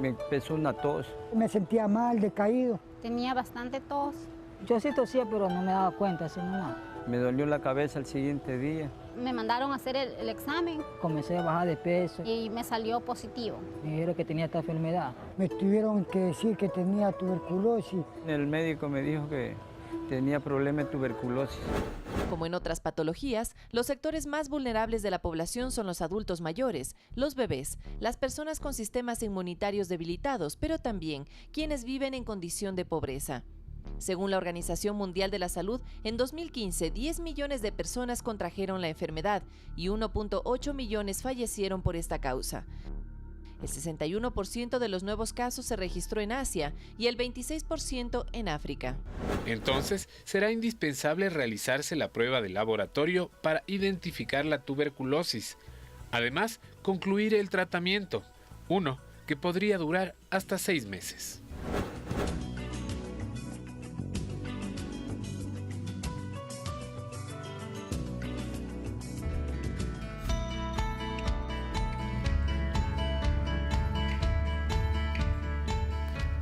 me empezó una tos. Me sentía mal, decaído. Tenía bastante tos. Yo sí tosía, pero no me daba cuenta, así nomás. Me dolió la cabeza el siguiente día. Me mandaron a hacer el examen Comencé a bajar de peso. y me salió positivo. Me dijeron que tenía esta enfermedad. Me tuvieron que decir que tenía tuberculosis. El médico me dijo que tenía problema de tuberculosis. Como en otras patologías, los sectores más vulnerables de la población son los adultos mayores, los bebés, las personas con sistemas inmunitarios debilitados, pero también quienes viven en condición de pobreza. Según la Organización Mundial de la Salud, en 2015, 10 millones de personas contrajeron la enfermedad y 1.8 millones fallecieron por esta causa. El 61% de los nuevos casos se registró en Asia y el 26% en África. Entonces, será indispensable realizarse la prueba de laboratorio para identificar la tuberculosis. Además, concluir el tratamiento, uno que podría durar hasta 6 meses.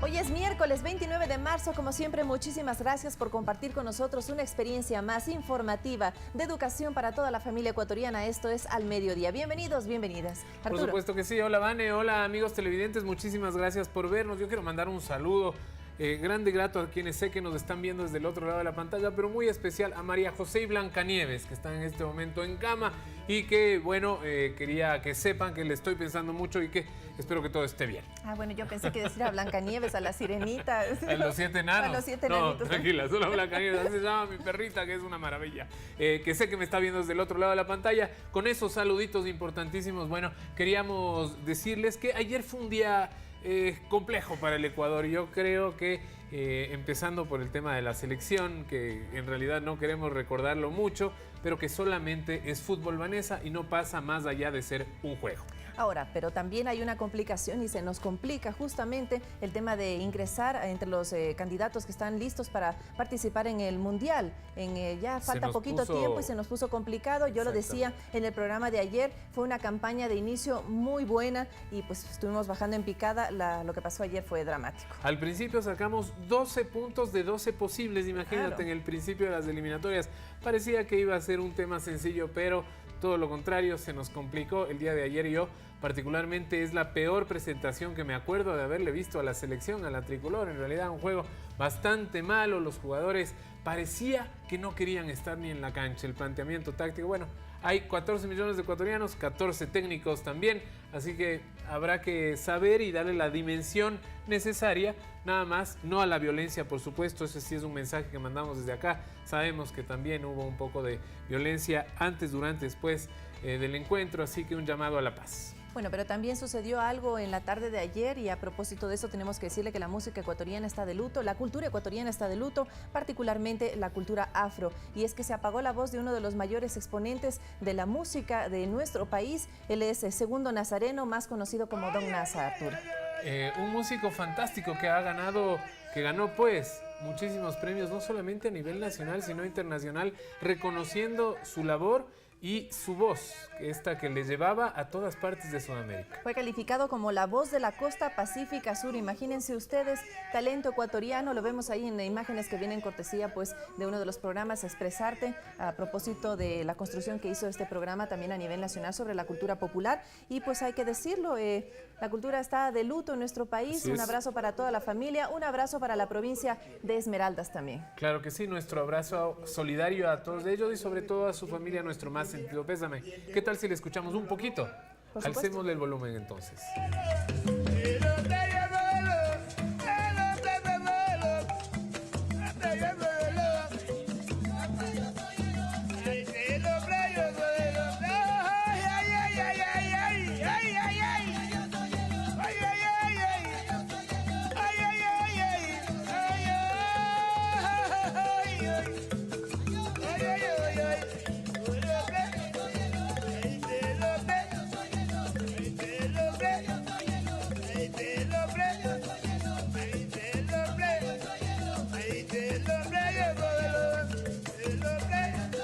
Hoy es miércoles 29 de marzo, como siempre, muchísimas gracias por compartir con nosotros una experiencia más informativa de educación para toda la familia ecuatoriana. Esto es Al Mediodía. Bienvenidos, bienvenidas. Arturo. Por supuesto que sí. Hola, Vane. Hola, amigos televidentes. Muchísimas gracias por vernos. Yo quiero mandar un saludo grande y grato a quienes sé que nos están viendo desde el otro lado de la pantalla, pero muy especial a María José y Blancanieves, que están en este momento en cama y que, bueno, quería que sepan que le estoy pensando mucho y que espero que todo esté bien. Ah, bueno, yo pensé que decir a Blancanieves, a la sirenita. A los 7 enanos. A los 7 no, enanitos. tranquila, solo Blancanieves. Así se llama mi perrita, que es una maravilla. Que sé que me está viendo desde el otro lado de la pantalla. Con esos saluditos importantísimos, bueno, queríamos decirles que ayer fue un día complejo para el Ecuador. Yo creo que empezando por el tema de la selección, que en realidad no queremos recordarlo mucho, pero que solamente es fútbol, Vanessa, y no pasa más allá de ser un juego. Ahora, pero también hay una complicación y se nos complica justamente el tema de ingresar entre los candidatos que están listos para participar en el Mundial. Ya falta poquito tiempo y se nos puso complicado. Yo lo decía en el programa de ayer, fue una campaña de inicio muy buena y pues estuvimos bajando en picada. Lo que pasó ayer fue dramático. Al principio sacamos 12 puntos de 12 posibles, imagínate, claro. En el principio de las eliminatorias. Parecía que iba a ser un tema sencillo, pero todo lo contrario, se nos complicó el día de ayer. Y yo particularmente es la peor presentación que me acuerdo de haberle visto a la selección, a la tricolor. En realidad un juego bastante malo, los jugadores parecía que no querían estar ni en la cancha. El planteamiento táctico, bueno, hay 14 millones de ecuatorianos, 14 técnicos también, así que habrá que saber y darle la dimensión necesaria, nada más, no a la violencia, por supuesto. Ese sí es un mensaje que mandamos desde acá. Sabemos que también hubo un poco de violencia antes, durante, después del encuentro, así que un llamado a la paz. Bueno, pero también sucedió algo en la tarde de ayer y a propósito de eso tenemos que decirle que la música ecuatoriana está de luto, la cultura ecuatoriana está de luto, particularmente la cultura afro. Y es que se apagó la voz de uno de los mayores exponentes de la música de nuestro país. Él es Segundo Nazareno, más conocido como Don Nasa, Arturo. Un músico fantástico que ganó pues muchísimos premios, no solamente a nivel nacional, sino internacional, reconociendo su labor y su voz, esta que le llevaba a todas partes de Sudamérica. Fue calificado como la voz de la costa pacífica sur. Imagínense ustedes, talento ecuatoriano, lo vemos ahí en imágenes que vienen cortesía pues de uno de los programas Expresarte, a propósito de la construcción que hizo este programa también a nivel nacional sobre la cultura popular. Y pues hay que decirlo, la cultura está de luto en nuestro país. Un abrazo para toda la familia, un abrazo para la provincia de Esmeraldas también. Claro que sí, nuestro abrazo solidario a todos ellos y sobre todo a su familia, nuestro más sentido pésame. ¿Qué tal si le escuchamos un poquito? Alcémosle el volumen entonces.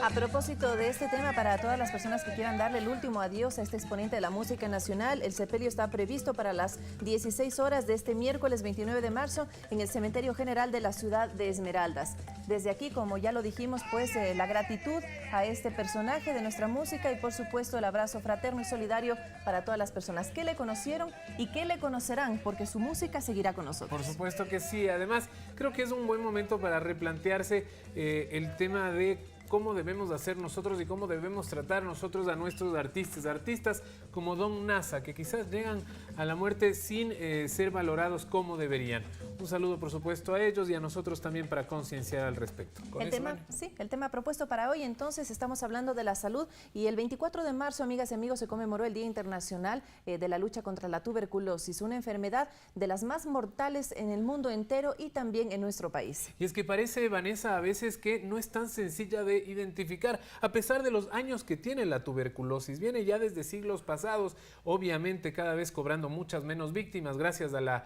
A propósito de este tema, para todas las personas que quieran darle el último adiós a este exponente de la música nacional, el sepelio está previsto para las 16 horas de este miércoles 29 de marzo en el Cementerio General de la ciudad de Esmeraldas. Desde aquí, como ya lo dijimos, pues la gratitud a este personaje de nuestra música y por supuesto el abrazo fraterno y solidario para todas las personas que le conocieron y que le conocerán, porque su música seguirá con nosotros. Por supuesto que sí. Además, creo que es un buen momento para replantearse el tema de cómo debemos hacer nosotros y cómo debemos tratar nosotros a nuestros artistas como Don Nasa, que quizás llegan a la muerte sin ser valorados como deberían. Un saludo, por supuesto, a ellos y a nosotros también para concienciar al respecto. El tema propuesto para hoy, entonces, estamos hablando de la salud y el 24 de marzo, amigas y amigos, se conmemoró el Día Internacional de la Lucha contra la Tuberculosis, una enfermedad de las más mortales en el mundo entero y también en nuestro país. Y es que parece, Vanessa, a veces que no es tan sencilla de identificar, a pesar de los años que tiene la tuberculosis. Viene ya desde siglos pasados, obviamente cada vez cobrando muchas menos víctimas gracias a la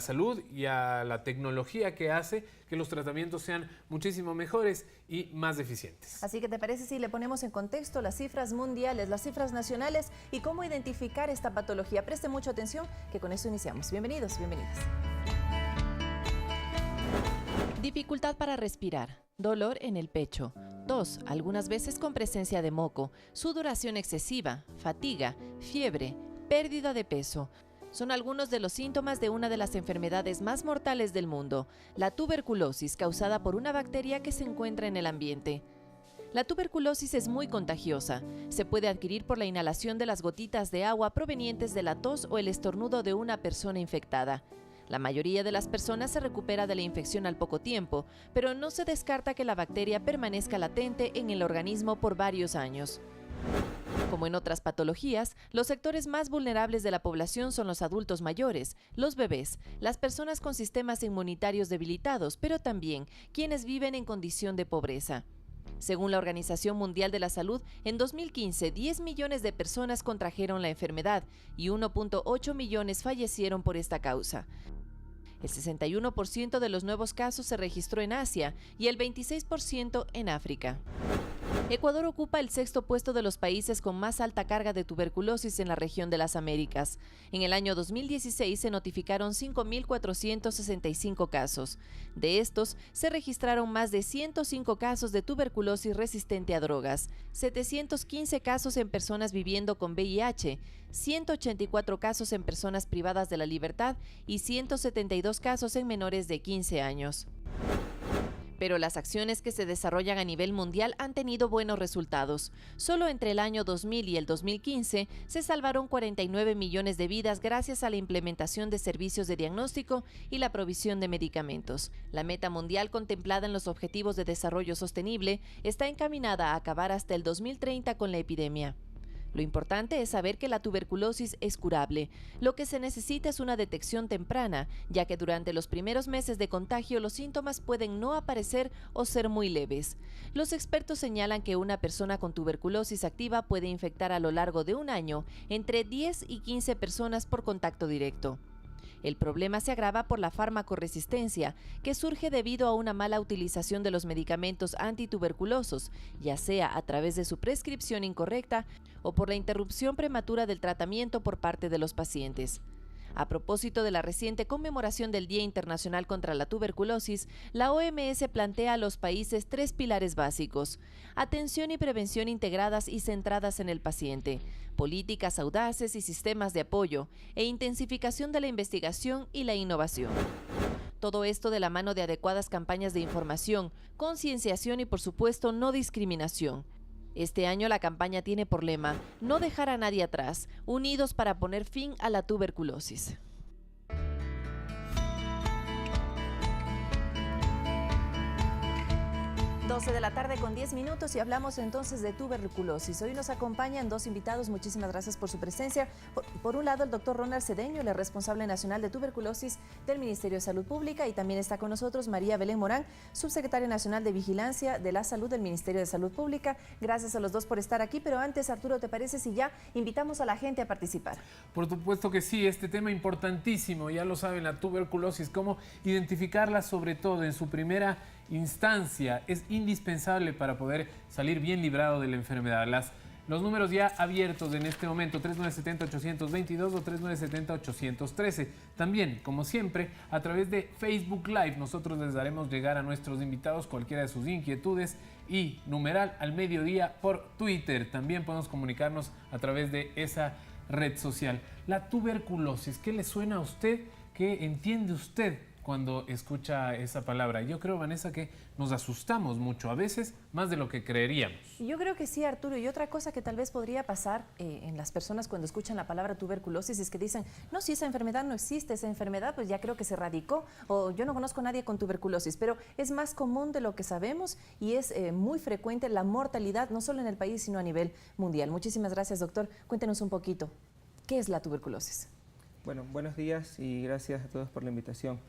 salud y a la tecnología que hace que los tratamientos sean muchísimo mejores y más eficientes. Así que, ¿te parece si le ponemos en contexto las cifras mundiales, las cifras nacionales y cómo identificar esta patología? Preste mucha atención, que con esto iniciamos. Bienvenidos, bienvenidas. Dificultad para respirar, dolor en el pecho, tos, algunas veces con presencia de moco, sudoración excesiva, fatiga, fiebre, pérdida de peso. Son algunos de los síntomas de una de las enfermedades más mortales del mundo, la tuberculosis, causada por una bacteria que se encuentra en el ambiente. La tuberculosis es muy contagiosa. Se puede adquirir por la inhalación de las gotitas de agua provenientes de la tos o el estornudo de una persona infectada. La mayoría de las personas se recupera de la infección al poco tiempo, pero no se descarta que la bacteria permanezca latente en el organismo por varios años. Como en otras patologías, los sectores más vulnerables de la población son los adultos mayores, los bebés, las personas con sistemas inmunitarios debilitados, pero también quienes viven en condición de pobreza. Según la Organización Mundial de la Salud, en 2015, 10 millones de personas contrajeron la enfermedad y 1.8 millones fallecieron por esta causa. El 61% de los nuevos casos se registró en Asia y el 26% en África. Ecuador ocupa el sexto puesto de los países con más alta carga de tuberculosis en la región de las Américas. En el año 2016 se notificaron 5.465 casos. De estos, se registraron más de 105 casos de tuberculosis resistente a drogas, 715 casos en personas viviendo con VIH, 184 casos en personas privadas de la libertad y 172 casos en menores de 15 años. Pero las acciones que se desarrollan a nivel mundial han tenido buenos resultados. Solo entre el año 2000 y el 2015 se salvaron 49 millones de vidas gracias a la implementación de servicios de diagnóstico y la provisión de medicamentos. La meta mundial contemplada en los Objetivos de Desarrollo Sostenible está encaminada a acabar hasta el 2030 con la epidemia. Lo importante es saber que la tuberculosis es curable. Lo que se necesita es una detección temprana, ya que durante los primeros meses de contagio los síntomas pueden no aparecer o ser muy leves. Los expertos señalan que una persona con tuberculosis activa puede infectar a lo largo de un año entre 10 y 15 personas por contacto directo. El problema se agrava por la farmacoresistencia, que surge debido a una mala utilización de los medicamentos antituberculosos, ya sea a través de su prescripción incorrecta o por la interrupción prematura del tratamiento por parte de los pacientes. A propósito de la reciente conmemoración del Día Internacional contra la Tuberculosis, la OMS plantea a los países 3 pilares básicos: atención y prevención integradas y centradas en el paciente, políticas audaces y sistemas de apoyo, e intensificación de la investigación y la innovación. Todo esto de la mano de adecuadas campañas de información, concienciación y, por supuesto, no discriminación. Este año la campaña tiene por lema: no dejar a nadie atrás, unidos para poner fin a la tuberculosis. 12 de la tarde con 10 minutos y hablamos entonces de tuberculosis. Hoy nos acompañan 2 invitados, muchísimas gracias por su presencia. Por un lado, el doctor Ronald Cedeño, el responsable nacional de tuberculosis del Ministerio de Salud Pública, y también está con nosotros María Belén Morán, subsecretaria nacional de Vigilancia de la Salud del Ministerio de Salud Pública. Gracias a los dos por estar aquí, pero antes, Arturo, ¿te parece si ya invitamos a la gente a participar? Por supuesto que sí, este tema importantísimo, ya lo saben, la tuberculosis, cómo identificarla sobre todo en su primera instancia es indispensable para poder salir bien librado de la enfermedad. Los números ya abiertos en este momento, 3970-822 o 3970-813. También, como siempre, a través de Facebook Live, nosotros les daremos llegar a nuestros invitados cualquiera de sus inquietudes y numeral al mediodía por Twitter. También podemos comunicarnos a través de esa red social. La tuberculosis, ¿qué le suena a usted? ¿Qué entiende usted cuando escucha esa palabra? Yo creo, Vanessa, que nos asustamos mucho, a veces más de lo que creeríamos. Yo creo que sí, Arturo. Y otra cosa que tal vez podría pasar en las personas cuando escuchan la palabra tuberculosis es que dicen, no, si esa enfermedad no existe, esa enfermedad pues ya creo que se erradicó, o yo no conozco a nadie con tuberculosis, pero es más común de lo que sabemos y es muy frecuente la mortalidad, no solo en el país, sino a nivel mundial. Muchísimas gracias, doctor. Cuéntenos un poquito, ¿qué es la tuberculosis? Bueno, buenos días y gracias a todos por la invitación.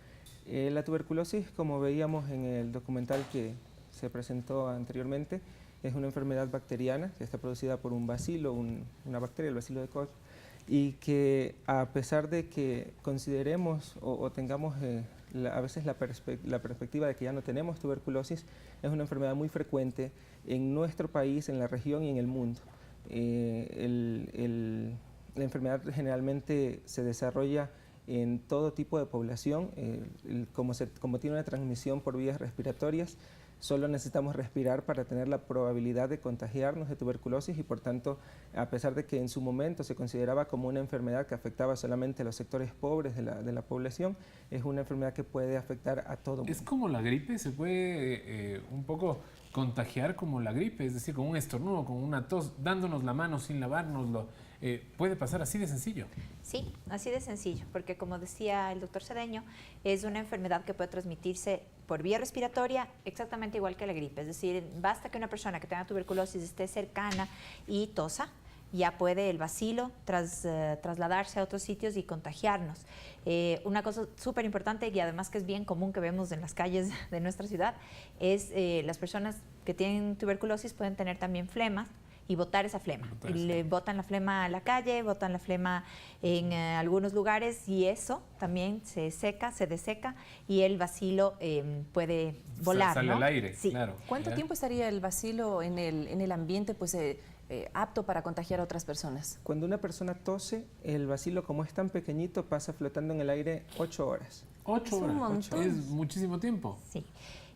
La tuberculosis, como veíamos en el documental que se presentó anteriormente, es una enfermedad bacteriana que está producida por un bacilo, una bacteria, el bacilo de Koch, y que a pesar de que consideremos o tengamos a veces la perspectiva de que ya no tenemos tuberculosis, es una enfermedad muy frecuente en nuestro país, en la región y en el mundo. La enfermedad generalmente se desarrolla en todo tipo de población, como tiene una transmisión por vías respiratorias, solo necesitamos respirar para tener la probabilidad de contagiarnos de tuberculosis y por tanto, a pesar de que en su momento se consideraba como una enfermedad que afectaba solamente a los sectores pobres de la población, es una enfermedad que puede afectar a todo mundo. ¿Es como la gripe? ¿Se puede un poco contagiar como la gripe? Es decir, con un estornudo, con una tos, dándonos la mano sin lavárnoslo. ¿Puede pasar así de sencillo? Sí, así de sencillo, porque como decía el doctor Cedeño, es una enfermedad que puede transmitirse por vía respiratoria exactamente igual que la gripe. Es decir, basta que una persona que tenga tuberculosis esté cercana y tosa, ya puede el bacilo trasladarse a otros sitios y contagiarnos. Una cosa súper importante y además que es bien común que vemos en las calles de nuestra ciudad es las personas que tienen tuberculosis pueden tener también flemas y botar esa flema. Y le botan la flema a la calle, botan la flema en algunos lugares y eso también se seca, se deseca y el bacilo puede volar, Sale ¿no? al aire, sí. claro. ¿Cuánto tiempo estaría el bacilo en el ambiente pues, apto para contagiar a otras personas? Cuando una persona tose, el bacilo, como es tan pequeñito, pasa flotando en el aire 8 horas. 8 horas, un montón. es muchísimo tiempo. Sí.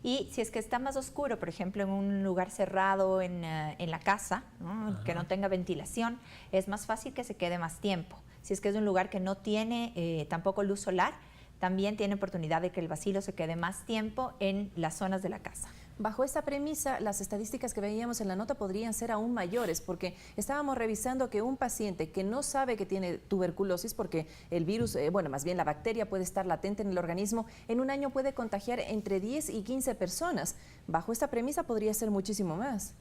Y si es que está más oscuro, por ejemplo, en un lugar cerrado en la casa, ¿no? Que no tenga ventilación, es más fácil que se quede más tiempo. Si es que es un lugar que no tiene tampoco luz solar, también tiene oportunidad de que el bacilo se quede más tiempo en las zonas de la casa. Bajo esta premisa, las estadísticas que veíamos en la nota podrían ser aún mayores, porque estábamos revisando que un paciente que no sabe que tiene tuberculosis, porque el virus, bueno, más bien la bacteria puede estar latente en el organismo, en un año puede contagiar entre 10 y 15 personas. Bajo esta premisa podría ser muchísimo más.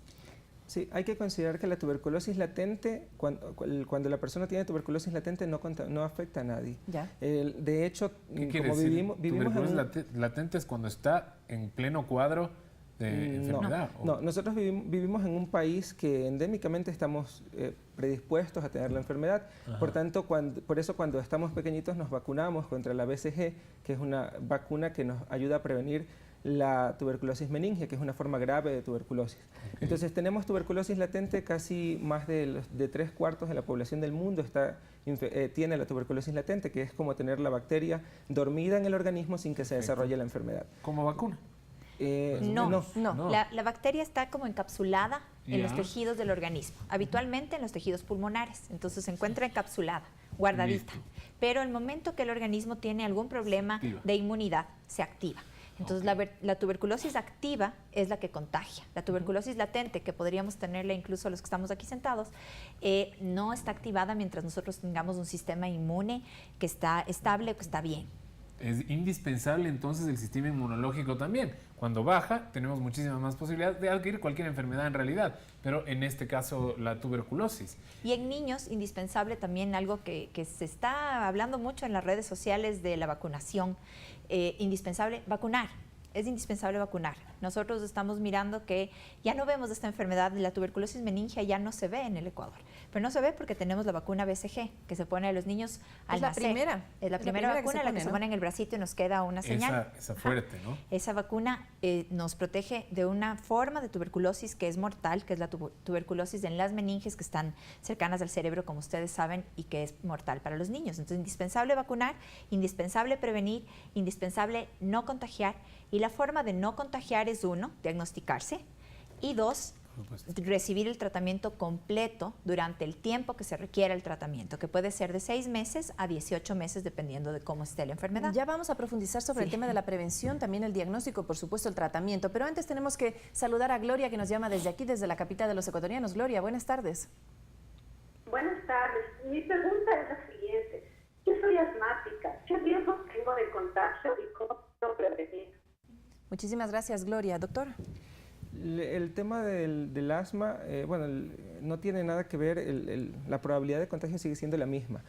Sí, hay que considerar que la tuberculosis latente, cuando la persona tiene tuberculosis latente, no afecta a nadie. ¿Ya? De hecho, ¿Qué quiere como decir? vivimos ¿Tuberculosis latente es cuando está en pleno cuadro de enfermedad? No, nosotros vivimos en un país que endémicamente estamos predispuestos a tener la enfermedad. Ajá. Por tanto, por eso cuando estamos pequeñitos nos vacunamos contra la BCG, que es una vacuna que nos ayuda a prevenir la tuberculosis meningia, que es una forma grave de tuberculosis. Okay. Entonces tenemos tuberculosis latente, casi más de 3/4 de la población del mundo tiene la tuberculosis latente, que es como tener la bacteria dormida en el organismo sin que se desarrolle la enfermedad. ¿Como vacuna? No. La bacteria está como encapsulada en los tejidos del organismo, habitualmente en los tejidos pulmonares, entonces se encuentra encapsulada, guardadita. Pero el momento que el organismo tiene algún problema de inmunidad, se activa. Entonces la tuberculosis activa es la que contagia. La tuberculosis latente, que podríamos tenerla incluso los que estamos aquí sentados, no está activada mientras nosotros tengamos un sistema inmune que está estable, que está bien. Es indispensable entonces el sistema inmunológico también. Cuando baja, tenemos muchísimas más posibilidades de adquirir cualquier enfermedad en realidad, pero en este caso la tuberculosis. Y en niños, indispensable también algo que se está hablando mucho en las redes sociales de la vacunación, indispensable vacunar. es indispensable vacunar. Nosotros estamos mirando que ya no vemos esta enfermedad, la tuberculosis meningia ya no se ve en el Ecuador, pero no se ve porque tenemos la vacuna BCG, que se pone a los niños al nacer. Es la primera vacuna, la que se pone en el bracito y nos queda una señal. Esa fuerte, ¿no? Esa vacuna nos protege de una forma de tuberculosis que es mortal, que es la tuberculosis en las meninges que están cercanas al cerebro, como ustedes saben, y que es mortal para los niños. Entonces, indispensable vacunar, indispensable prevenir, indispensable no contagiar. Y la forma de no contagiar es 1, diagnosticarse, y 2, recibir el tratamiento completo durante el tiempo que se requiera el tratamiento, que puede ser de 6 meses a 18 meses, dependiendo de cómo esté la enfermedad. Ya vamos a profundizar sobre el tema de la prevención, también el diagnóstico, por supuesto, el tratamiento. Pero antes tenemos que saludar a Gloria, que nos llama desde aquí, desde la capital de los ecuatorianos. Gloria, buenas tardes. Buenas tardes. Mi pregunta es la siguiente. Yo soy asmática. ¿Qué riesgos tengo de contagio y cómo puedo prevenir? Muchísimas gracias, Gloria. Doctor. El tema del asma, no tiene nada que ver, la probabilidad de contagio sigue siendo la misma.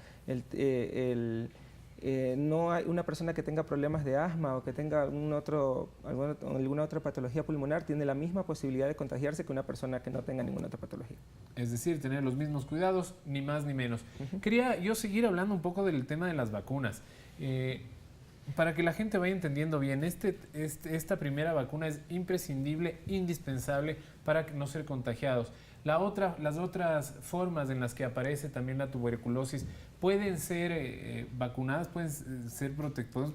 No hay una persona que tenga problemas de asma o que tenga alguna otra patología pulmonar, tiene la misma posibilidad de contagiarse que una persona que no tenga ninguna otra patología. Es decir, tener los mismos cuidados, ni más ni menos. Quería yo seguir hablando un poco del tema de las vacunas. Para que la gente vaya entendiendo bien, esta primera vacuna es imprescindible, indispensable para no ser contagiados. Las otras formas en las que aparece también la tuberculosis pueden ser vacunadas, podemos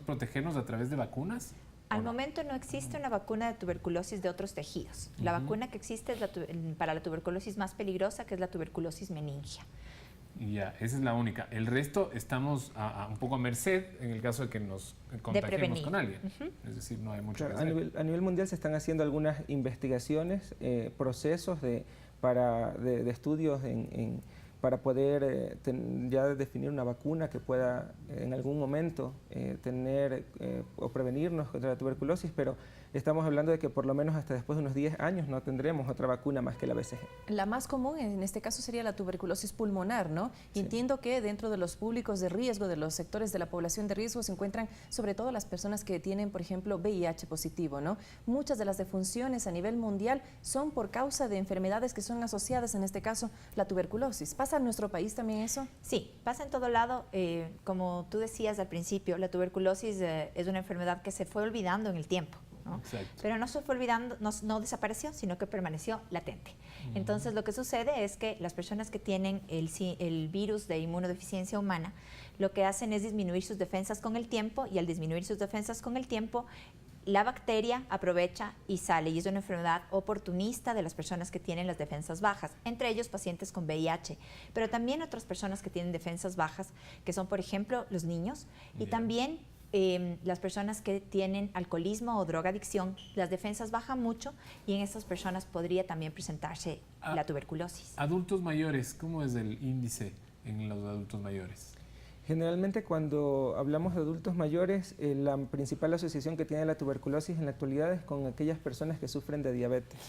protegernos a través de vacunas. Al momento no existe una vacuna de tuberculosis de otros tejidos. La vacuna que existe es para la tuberculosis más peligrosa, que es la tuberculosis meningia. Ya, esa es la única. El resto estamos un poco a merced en el caso de que nos contagiemos con alguien. Es decir, no hay mucho que hacer. A nivel mundial se están haciendo algunas investigaciones, procesos de estudios para poder ya definir una vacuna que pueda en algún momento tener o prevenirnos contra la tuberculosis, pero estamos hablando de que por lo menos hasta después de unos 10 años no tendremos otra vacuna más que la BCG. La más común en este caso sería la tuberculosis pulmonar, ¿no? Sí. Entiendo que dentro de los públicos de riesgo, de los sectores de la población de riesgo, se encuentran sobre todo las personas que tienen, por ejemplo, VIH positivo, ¿no? Muchas de las defunciones a nivel mundial son por causa de enfermedades que son asociadas, en este caso, la tuberculosis. ¿Pasa en nuestro país también eso? Sí, pasa en todo lado. Como tú decías al principio, la tuberculosis es una enfermedad que se fue olvidando en el tiempo. ¿no? Pero no se fue olvidando, no desapareció, sino que permaneció latente. Entonces, lo que sucede es que las personas que tienen el virus de inmunodeficiencia humana, lo que hacen es disminuir sus defensas con el tiempo, y al disminuir sus defensas con el tiempo, la bacteria aprovecha y sale, y es una enfermedad oportunista de las personas que tienen las defensas bajas, entre ellos pacientes con VIH, pero también otras personas que tienen defensas bajas, que son, por ejemplo, los niños, y también las personas que tienen alcoholismo o drogadicción. Las defensas bajan mucho y en estas personas podría también presentarse la tuberculosis. Adultos mayores, ¿cómo es el índice en los adultos mayores? Generalmente cuando hablamos de adultos mayores, la principal asociación que tiene la tuberculosis en la actualidad es con aquellas personas que sufren de diabetes,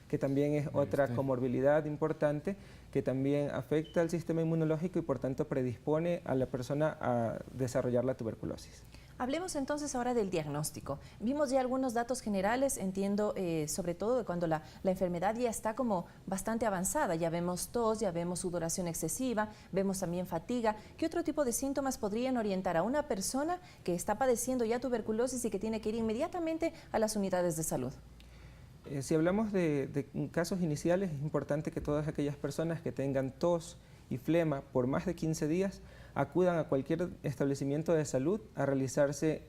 que también es otra comorbilidad importante que también afecta al sistema inmunológico y por tanto predispone a la persona a desarrollar la tuberculosis. Hablemos entonces ahora del diagnóstico. Vimos ya algunos datos generales, entiendo sobre todo de cuando la enfermedad ya está como bastante avanzada. Ya vemos tos, ya vemos sudoración excesiva, vemos también fatiga. ¿Qué otro tipo de síntomas podrían orientar a una persona que está padeciendo ya tuberculosis y que tiene que ir inmediatamente a las unidades de salud? Si hablamos de casos iniciales, es importante que todas aquellas personas que tengan tos y flema por más de 15 días acudan a cualquier establecimiento de salud a realizarse,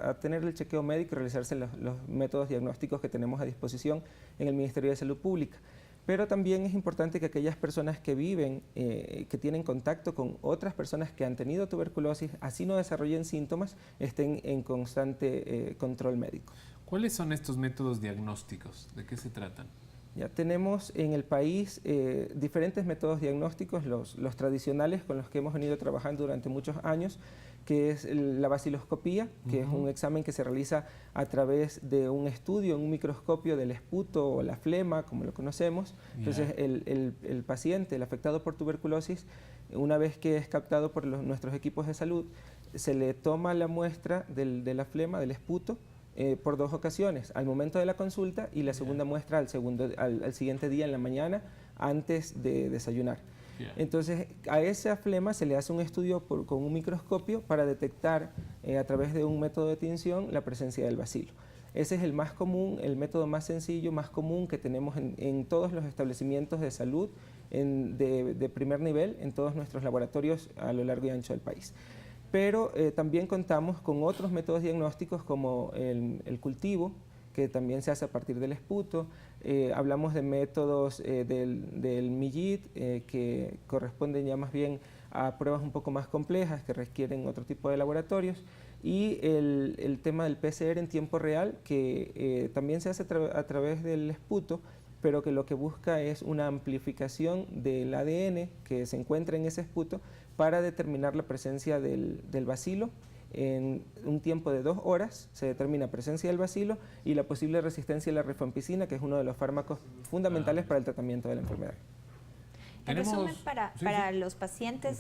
a tener el chequeo médico y realizarse los métodos diagnósticos que tenemos a disposición en el Ministerio de Salud Pública. Pero también es importante que aquellas personas que viven, que tienen contacto con otras personas que han tenido tuberculosis, así no desarrollen síntomas, estén en constante control médico. ¿Cuáles son estos métodos diagnósticos? ¿De qué se tratan? Ya tenemos en el país diferentes métodos diagnósticos, los tradicionales con los que hemos venido trabajando durante muchos años, que es la baciloscopía, que es un examen que se realiza a través de un estudio en un microscopio del esputo o la flema, como lo conocemos. Entonces el paciente, el afectado por tuberculosis, una vez que es captado por nuestros equipos de salud, se le toma la muestra de la flema, del esputo, por 2 ocasiones, al momento de la consulta y la segunda muestra al siguiente día en la mañana antes de desayunar. Entonces, a esa flema se le hace un estudio con un microscopio para detectar a través de un método de tinción la presencia del bacilo. Ese es el más común, el método más sencillo, más común que tenemos en todos los establecimientos de salud de primer nivel, en todos nuestros laboratorios a lo largo y ancho del país. Pero también contamos con otros métodos diagnósticos como el cultivo, que también se hace a partir del esputo. Hablamos de métodos del MIGIT, que corresponden ya más bien a pruebas un poco más complejas que requieren otro tipo de laboratorios. Y el tema del PCR en tiempo real, que también se hace a través del esputo, pero que lo que busca es una amplificación del ADN que se encuentra en ese esputo para determinar la presencia del bacilo. En un tiempo de 2 horas se determina presencia del bacilo y la posible resistencia a la rifampicina, que es uno de los fármacos fundamentales para el tratamiento de la enfermedad. En resumen, para los pacientes,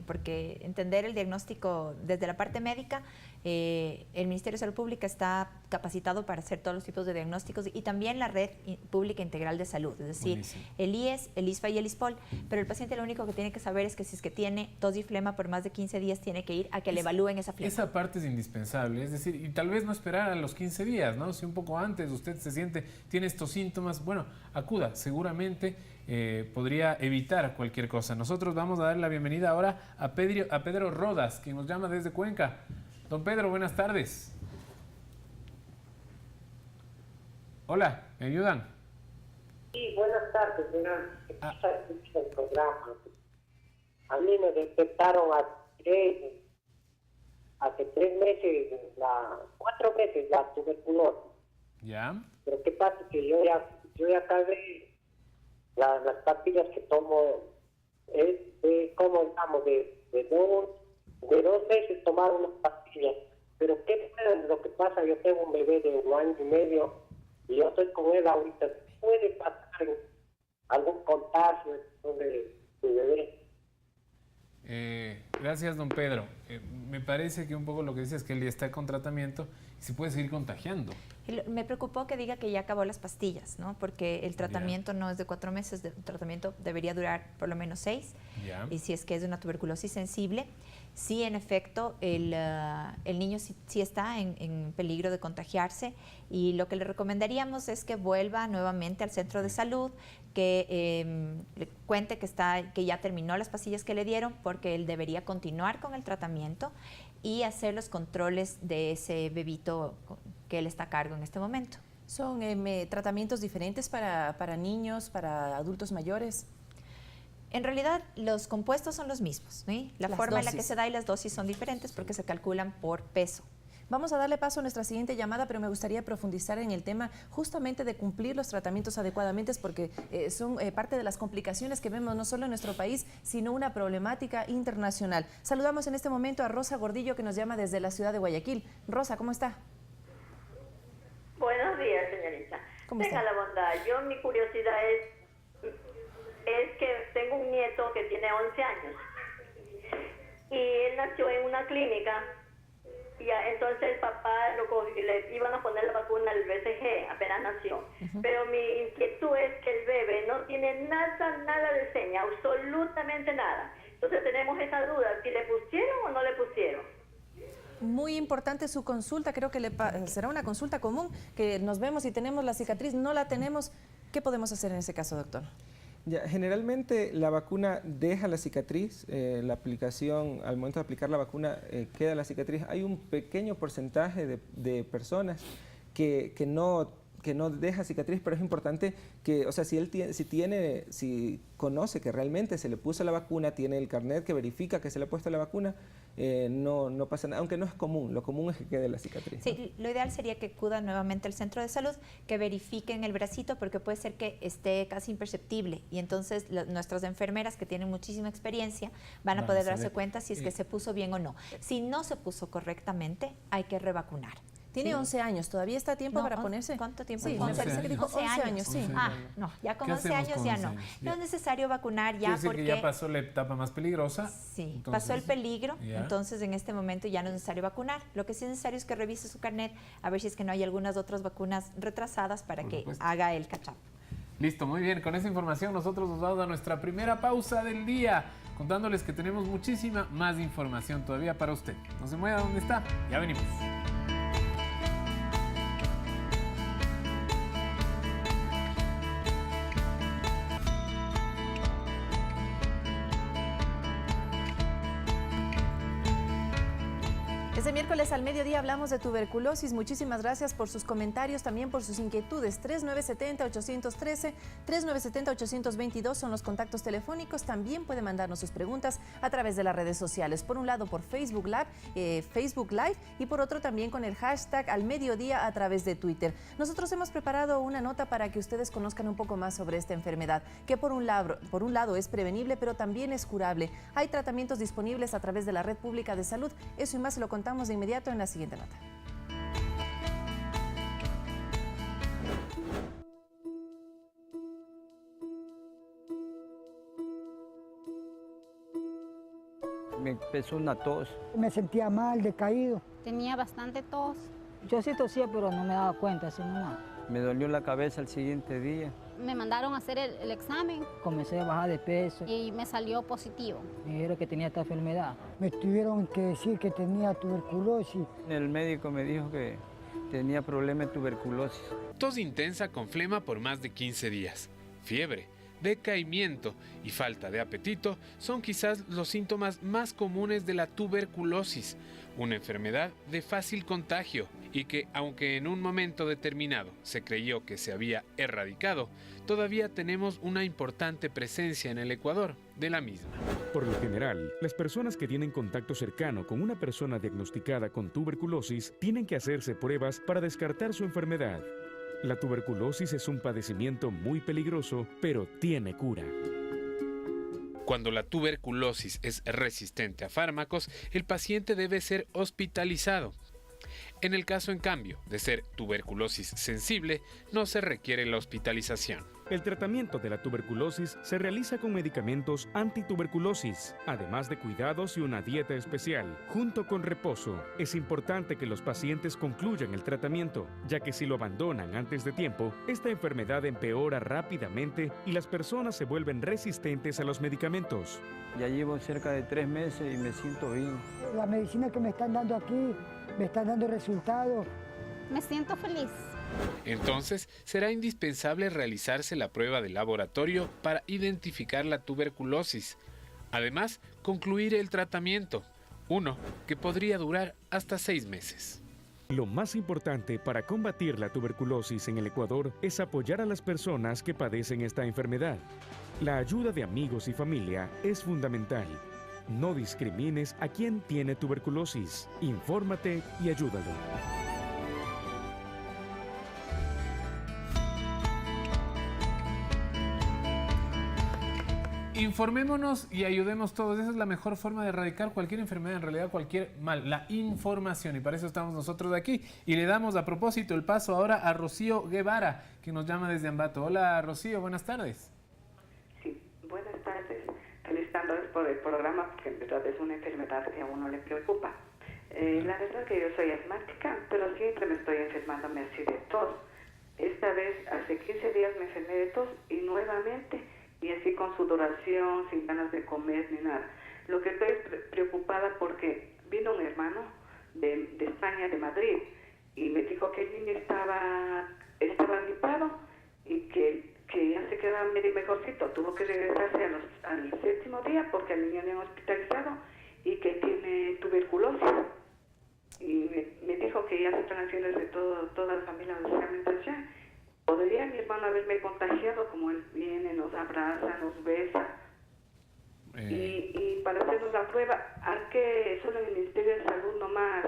porque entender el diagnóstico desde la parte médica, el Ministerio de Salud Pública está capacitado para hacer todos los tipos de diagnósticos y también la Red Pública Integral de Salud, es decir, el IES, el ISFA y el ISPOL, pero el paciente lo único que tiene que saber es que si es que tiene tos y flema por más de 15 días, tiene que ir a que le evalúen esa flema. Esa parte es indispensable, es decir, y tal vez no esperar a los 15 días, ¿no? Si un poco antes usted se siente, tiene estos síntomas, bueno, acuda, seguramente podría evitar cualquier cosa. Nosotros vamos a dar la bienvenida ahora a Pedro Rodas, quien nos llama desde Cuenca. Don Pedro, buenas tardes. Hola, ¿me ayudan? Sí, buenas tardes, el programa. A mí me detectaron hace 3 meses, 4 meses la tuberculosis. ¿Ya? Pero qué pasa que yo ya acabé las pastillas que tomo, como digamos, de 2 meses tomar unas pastillas. Pero ¿qué es lo que pasa? Yo tengo un bebé de 1 año y medio y yo estoy con él ahorita. ¿Puede pasar algún contagio sobre su bebé? Gracias, don Pedro. Me parece que un poco lo que dice es que él ya está con tratamiento y se puede seguir contagiando. Me preocupó que diga que ya acabó las pastillas, ¿no? Porque el tratamiento no es de 4 meses, el tratamiento debería durar por lo menos 6. Y si es que es una tuberculosis sensible, sí, en efecto, el niño sí está en peligro de contagiarse, y lo que le recomendaríamos es que vuelva nuevamente al centro de salud, que le cuente que ya terminó las pastillas que le dieron, porque él debería continuar con el tratamiento y hacer los controles de ese bebito que él está a cargo en este momento. ¿Son tratamientos diferentes para niños, para adultos mayores? En realidad, los compuestos son los mismos, ¿sí? La forma en la que se da y las dosis son diferentes porque se calculan por peso. Vamos a darle paso a nuestra siguiente llamada, pero me gustaría profundizar en el tema justamente de cumplir los tratamientos adecuadamente, porque son parte de las complicaciones que vemos no solo en nuestro país, sino una problemática internacional. Saludamos en este momento a Rosa Gordillo, que nos llama desde la ciudad de Guayaquil. Rosa, ¿cómo está? Buenos días, señorita. Tenga la bondad. Mi curiosidad es que tengo un nieto que tiene 11 años y él nació en una clínica. Entonces el papá le iban a poner la vacuna al BCG, apenas nació. Pero mi inquietud es que el bebé no tiene nada de seña, absolutamente nada. Entonces tenemos esa duda, si le pusieron o no le pusieron. Muy importante su consulta, creo que será una consulta común, que nos vemos y tenemos la cicatriz, no la tenemos. ¿Qué podemos hacer en ese caso, doctor? Generalmente la vacuna deja la cicatriz, la aplicación, al momento de aplicar la vacuna queda la cicatriz. Hay un pequeño porcentaje de personas que no deja cicatriz, pero es importante que, o sea, si conoce que realmente se le puso la vacuna, tiene el carnet que verifica que se le ha puesto la vacuna, no pasa nada, aunque no es común, lo común es que quede la cicatriz. Sí, ¿no? Lo ideal sería que acudan nuevamente al centro de salud, que verifiquen el bracito, porque puede ser que esté casi imperceptible, y entonces nuestras enfermeras, que tienen muchísima experiencia, van a poder darse cuenta si es que se puso bien o no. Si no se puso correctamente, hay que revacunar. Tiene Sí. 11 años, ¿todavía está a tiempo No, para ponerse? ¿Cuánto tiempo? Sí, me 11 parece que dijo 11 años, sí. 11 Ah, no, ya con ¿Qué 11 hacemos años con ya 11 no. años? No es necesario vacunar ya Quiere decir porque... que ya pasó la etapa más peligrosa. Sí, entonces- pasó el peligro, Ya. entonces en este momento ya no es necesario vacunar. Lo que sí es necesario es que revise su carnet a ver si es que no hay algunas otras vacunas retrasadas para Por que supuesto. haga el catch-up. Listo, muy bien. Con esa información nosotros nos vamos a nuestra primera pausa del día, contándoles que tenemos muchísima más información todavía para usted. No se mueva donde está, ya venimos. Este miércoles al mediodía hablamos de tuberculosis. Muchísimas gracias por sus comentarios, también por sus inquietudes. 3970-813, 3970-822 son los contactos telefónicos. También puede mandarnos sus preguntas a través de las redes sociales. Por un lado por Facebook Live y por otro también con el hashtag al mediodía a través de Twitter. Nosotros hemos preparado una nota para que ustedes conozcan un poco más sobre esta enfermedad, que por un lado es prevenible, pero también es curable. Hay tratamientos disponibles a través de la Red Pública de Salud. Eso y más se lo contamos de inmediato en la siguiente nota. Me empezó una tos. Me sentía mal, decaído. Tenía bastante tos. Yo sí tosía, pero no me daba cuenta, así nomás. Me dolió la cabeza el siguiente día. Me mandaron a hacer el examen Comencé a bajar de peso y me salió positivo. y dijeron que tenía esta enfermedad. Me tuvieron que decir que tenía tuberculosis. El médico me dijo que tenía problema de tuberculosis. Tos intensa con flema por más de 15 días, fiebre, decaimiento y falta de apetito son quizás los síntomas más comunes de la tuberculosis, una enfermedad de fácil contagio y que, aunque en un momento determinado se creyó que se había erradicado, todavía tenemos una importante presencia en el Ecuador de la misma. Por lo general, las personas que tienen contacto cercano con una persona diagnosticada con tuberculosis tienen que hacerse pruebas para descartar su enfermedad. La tuberculosis es un padecimiento muy peligroso, pero tiene cura. Cuando la tuberculosis es resistente a fármacos, el paciente debe ser hospitalizado. En el caso, en cambio, de ser tuberculosis sensible, no se requiere la hospitalización. El tratamiento de la tuberculosis se realiza con medicamentos antituberculosis, además de cuidados y una dieta especial, junto con reposo. Es importante que los pacientes concluyan el tratamiento, ya que si lo abandonan antes de tiempo, esta enfermedad empeora rápidamente y las personas se vuelven resistentes a los medicamentos. Ya llevo cerca de 3 meses y me siento bien. La medicina que me están dando aquí me están dando resultados. Me siento feliz. Entonces, será indispensable realizarse la prueba de laboratorio para identificar la tuberculosis. Además, concluir el tratamiento, uno que podría durar hasta 6 meses. Lo más importante para combatir la tuberculosis en el Ecuador es apoyar a las personas que padecen esta enfermedad. La ayuda de amigos y familia es fundamental. No discrimines a quien tiene tuberculosis. Infórmate y ayúdalo. Informémonos y ayudemos todos. Esa es la mejor forma de erradicar cualquier enfermedad, en realidad cualquier mal, la información. Y para eso estamos nosotros aquí. Y le damos a propósito el paso ahora a Rocío Guevara, que nos llama desde Ambato. Hola Rocío, buenas tardes. Sí, buenas tardes. Felicitándoles por el programa, porque en verdad es una enfermedad que a uno le preocupa. La verdad que yo soy asmática, pero siempre me estoy enfermándome así de tos. Esta vez, hace 15 días me enfermé de tos y nuevamente, y así con sudoración, sin ganas de comer ni nada. Lo que estoy preocupada porque vino un hermano de España, de Madrid, y me dijo que el niño estaba gripado y que ya se quedaba medio mejorcito. Tuvo que regresarse al 7º día porque al niño le han hospitalizado y que tiene tuberculosis. Y me dijo que ya se están haciendo de toda la familia los exámenes allá. ¿Podría mi hermano haberme contagiado? Como él viene, nos abraza, nos besa. Y para hacernos la prueba, ¿a qué solo en el Ministerio de Salud nomás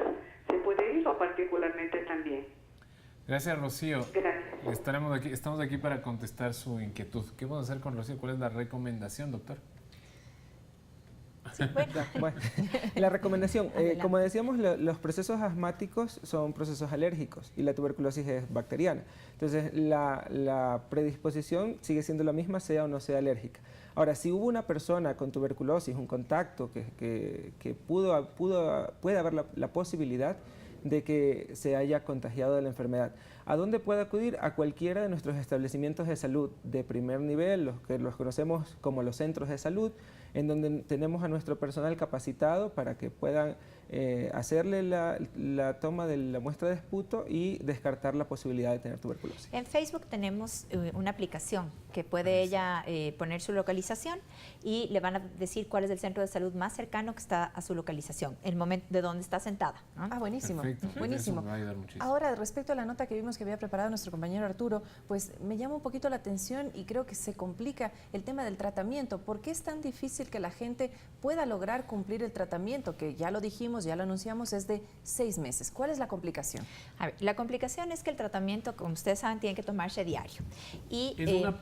se puede ir o particularmente también? Gracias Rocío. Gracias. Estamos aquí para contestar su inquietud. ¿Qué vamos a hacer con Rocío? ¿Cuál es la recomendación, doctor? Sí, bueno. La recomendación, como decíamos, los procesos asmáticos son procesos alérgicos y la tuberculosis es bacteriana. Entonces, la predisposición sigue siendo la misma, sea o no sea alérgica. Ahora, si hubo una persona con tuberculosis, un contacto que puede haber la posibilidad de que se haya contagiado de la enfermedad. ¿A dónde puede acudir? A cualquiera de nuestros establecimientos de salud de primer nivel, los que los conocemos como los centros de salud, en donde tenemos a nuestro personal capacitado para que puedan hacerle la toma de la muestra de esputo y descartar la posibilidad de tener tuberculosis. En Facebook tenemos una aplicación que puede ella poner su localización y le van a decir cuál es el centro de salud más cercano que está a su localización, el momento de donde está sentada, ¿no? Ah, buenísimo. Perfecto. Buenísimo. Eso me va a ayudar muchísimo. Ahora, respecto a la nota que vimos que había preparado nuestro compañero Arturo, pues me llama un poquito la atención y creo que se complica el tema del tratamiento. ¿Por qué es tan difícil que la gente pueda lograr cumplir el tratamiento? Que ya lo dijimos, ya lo anunciamos, es de 6 meses. ¿Cuál es la complicación? A ver, la complicación es que el tratamiento, como ustedes saben, tiene que tomarse diario. Y, ¿Es una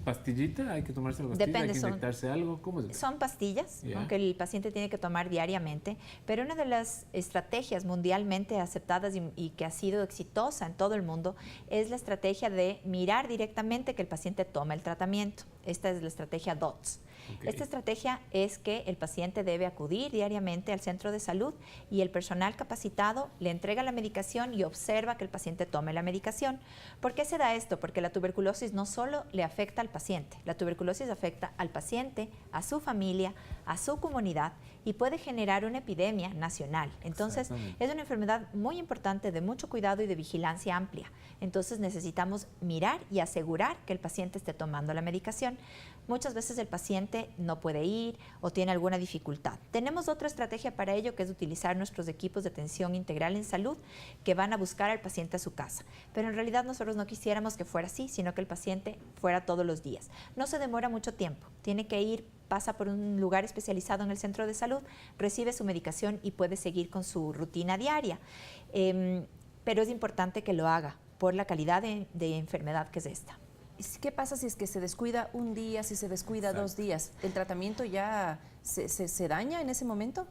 pastillita? ¿Hay que tomarse la pastilla? Depende, ¿Hay que inyectarse algo? ¿Cómo es? Son pastillas, Yeah. ¿no?, que el paciente tiene que tomar diariamente, pero una de las estrategias mundialmente aceptadas y que ha sido exitosa en todo el mundo es la estrategia de mirar directamente que el paciente tome el tratamiento. Esta es la estrategia DOTS. Okay. Esta estrategia es que el paciente debe acudir diariamente al centro de salud y el personal capacitado le entrega la medicación y observa que el paciente tome la medicación. ¿Por qué se da esto? Porque la tuberculosis no solo le afecta al paciente, la tuberculosis afecta al paciente, a su familia, a su comunidad y puede generar una epidemia nacional. Entonces, es una enfermedad muy importante de mucho cuidado y de vigilancia amplia. Entonces, necesitamos mirar y asegurar que el paciente esté tomando la medicación. Muchas veces el paciente no puede ir o tiene alguna dificultad. Tenemos otra estrategia para ello, que es utilizar nuestros equipos de atención integral en salud que van a buscar al paciente a su casa. Pero en realidad nosotros no quisiéramos que fuera así, sino que el paciente fuera todos los días. No se demora mucho tiempo, tiene que ir, pasa por un lugar especializado en el centro de salud, recibe su medicación y puede seguir con su rutina diaria. Pero es importante que lo haga por la calidad de enfermedad que es esta. ¿Qué pasa si es que se descuida un día, si se descuida 2 días? ¿El tratamiento ya se daña en ese momento?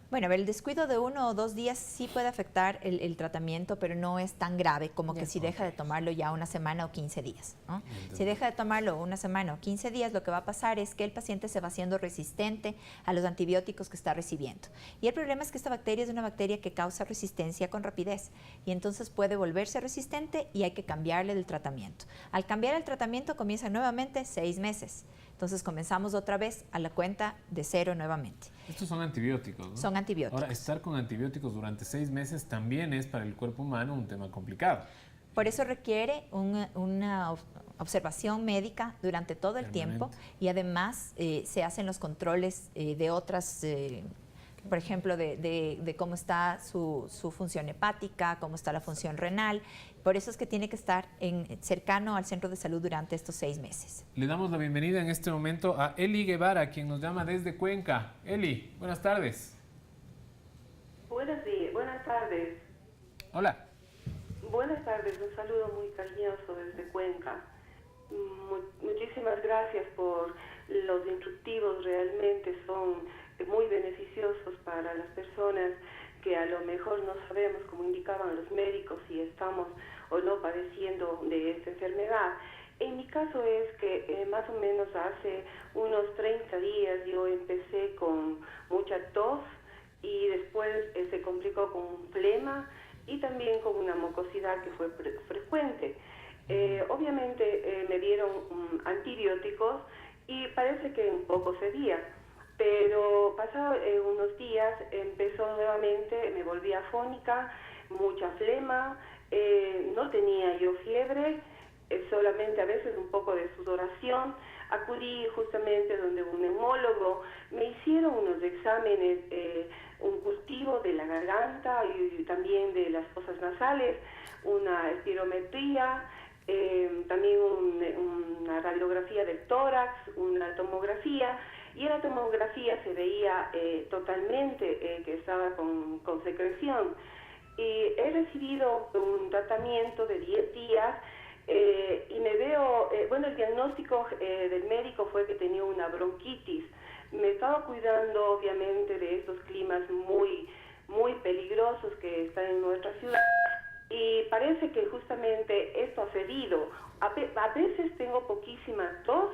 Bueno, el descuido de 1 o 2 días sí puede afectar el tratamiento, pero no es tan grave como que si deja de tomarlo ya 1 semana o 15 días, ¿no? Si deja de tomarlo 1 semana o 15 días, lo que va a pasar es que el paciente se va haciendo resistente a los antibióticos que está recibiendo. Y el problema es que esta bacteria es una bacteria que causa resistencia con rapidez y entonces puede volverse resistente y hay que cambiarle el tratamiento. Al cambiar el tratamiento comienzan nuevamente 6 meses. Entonces comenzamos otra vez a la cuenta de 0 nuevamente. Estos son antibióticos, ¿no? Son antibióticos. Ahora, estar con antibióticos durante 6 meses también es para el cuerpo humano un tema complicado. Por eso requiere una observación médica durante todo el tiempo y además se hacen los controles de otras, por ejemplo, de cómo está su función hepática, cómo está la función renal. Por eso es que tiene que estar cercano al centro de salud durante estos 6 meses. Le damos la bienvenida en este momento a Eli Guevara, quien nos llama desde Cuenca. Eli, buenas tardes. Buenas tardes. Hola. Buenas tardes, un saludo muy cariñoso desde Cuenca. Muchísimas gracias por los instructivos, realmente son muy beneficiosos para las personas que a lo mejor no sabemos, como indicaban los médicos, si estamos o no padeciendo de esta enfermedad. En mi caso es que más o menos hace unos 30 días yo empecé con mucha tos y después se complicó con un flema y también con una mucosidad que fue frecuente. Obviamente me dieron antibióticos y parece que un poco cedía, pero pasados unos días empezó nuevamente, me volví afónica, mucha flema, no tenía yo fiebre, solamente a veces un poco de sudoración. Acudí justamente donde un neumólogo, me hicieron unos exámenes, un cultivo de la garganta y también de las fosas nasales, una espirometría, también una radiografía del tórax, una tomografía, y en la tomografía se veía totalmente que estaba con secreción. Y he recibido un tratamiento de 10 días y me veo, bueno, el diagnóstico del médico fue que tenía una bronquitis. me he estado cuidando obviamente de estos climas muy, muy peligrosos que están en nuestra ciudad y parece que justamente esto ha cedido. A veces tengo poquísima tos,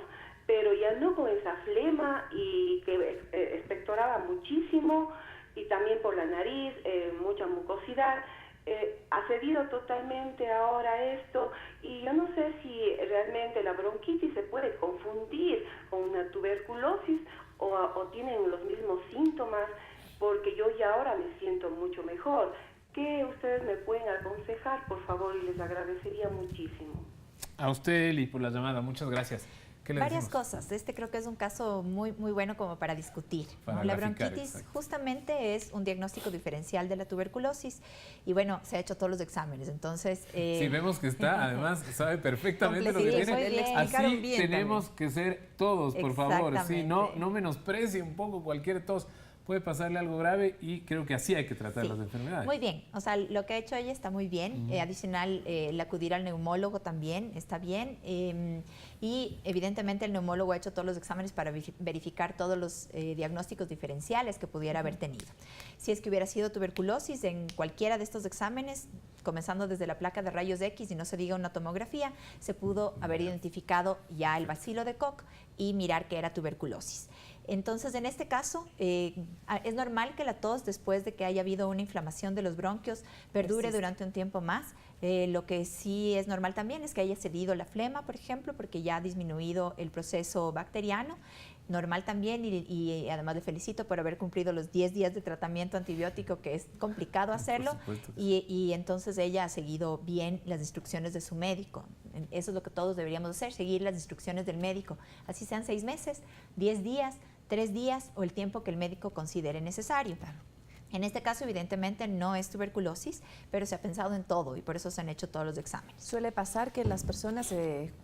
pero ya no con esa flema y que expectoraba muchísimo y también por la nariz, mucha mucosidad. Ha cedido totalmente ahora esto y yo no sé si realmente la bronquitis se puede confundir con una tuberculosis o tienen los mismos síntomas, porque yo ya ahora me siento mucho mejor. ¿Qué ustedes me pueden aconsejar, por favor? Y les agradecería muchísimo. A usted, Eli, por la llamada. Muchas gracias. ¿Qué le Varias decimos? cosas. Este creo que es un caso muy bueno como para discutir, ¿no? Para La graficar, bronquitis exacto. justamente es un diagnóstico diferencial de la tuberculosis y bueno, se ha hecho todos los exámenes, entonces... Sí, vemos que está, además, sabe perfectamente lo que Completo. tiene. Sí, muy bien. Así Explicaron bien tenemos que ser todos, por favor. Sí, no Exactamente. menosprecie un poco cualquier tos. Puede pasarle algo grave y creo que así hay que tratar Sí. las enfermedades. Muy bien, o sea, lo que ha hecho ella está muy bien. Adicional, el acudir al neumólogo también está bien. Y evidentemente el neumólogo ha hecho todos los exámenes para verificar todos los diagnósticos diferenciales que pudiera haber tenido. Si es que hubiera sido tuberculosis en cualquiera de estos exámenes, comenzando desde la placa de rayos X y no se diga una tomografía, se pudo haber identificado ya el bacilo de Koch y mirar que era tuberculosis. Entonces, en este caso, es normal que la tos, después de que haya habido una inflamación de los bronquios, perdure durante un tiempo más. Lo que sí es normal también es que haya cedido la flema, por ejemplo, porque ya ha disminuido el proceso bacteriano. Normal también, y además le felicito por haber cumplido los 10 días de tratamiento antibiótico, que es complicado hacerlo, y entonces ella ha seguido bien las instrucciones de su médico. Eso es lo que todos deberíamos hacer, seguir las instrucciones del médico, así sean 6 meses, 10 días, 3 días o el tiempo que el médico considere necesario. En este caso, evidentemente, no es tuberculosis, pero se ha pensado en todo y por eso se han hecho todos los exámenes. Suele pasar que las personas,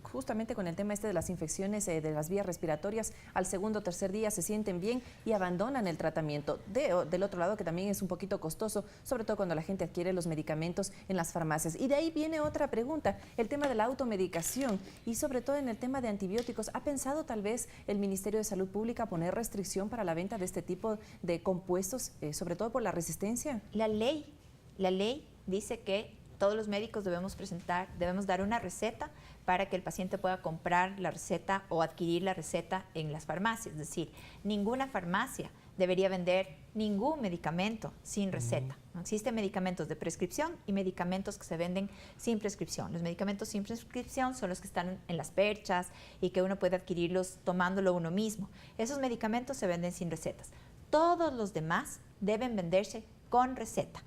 justamente con el tema de las infecciones de las vías respiratorias, al segundo o tercer día se sienten bien y abandonan el tratamiento. Del otro lado, que también es un poquito costoso, sobre todo cuando la gente adquiere los medicamentos en las farmacias. Y de ahí viene otra pregunta, el tema de la automedicación y sobre todo en el tema de antibióticos. ¿Ha pensado tal vez el Ministerio de Salud Pública poner restricción para la venta de este tipo de compuestos, sobre todo por la resistencia? La ley dice que todos los médicos debemos dar una receta para que el paciente pueda comprar la receta o adquirir la receta en las farmacias. Es decir, ninguna farmacia debería vender ningún medicamento sin receta. ¿No? Existen medicamentos de prescripción y medicamentos que se venden sin prescripción. Los medicamentos sin prescripción son los que están en las perchas y que uno puede adquirirlos tomándolo uno mismo. Esos medicamentos se venden sin recetas. Todos los demás deben venderse con receta.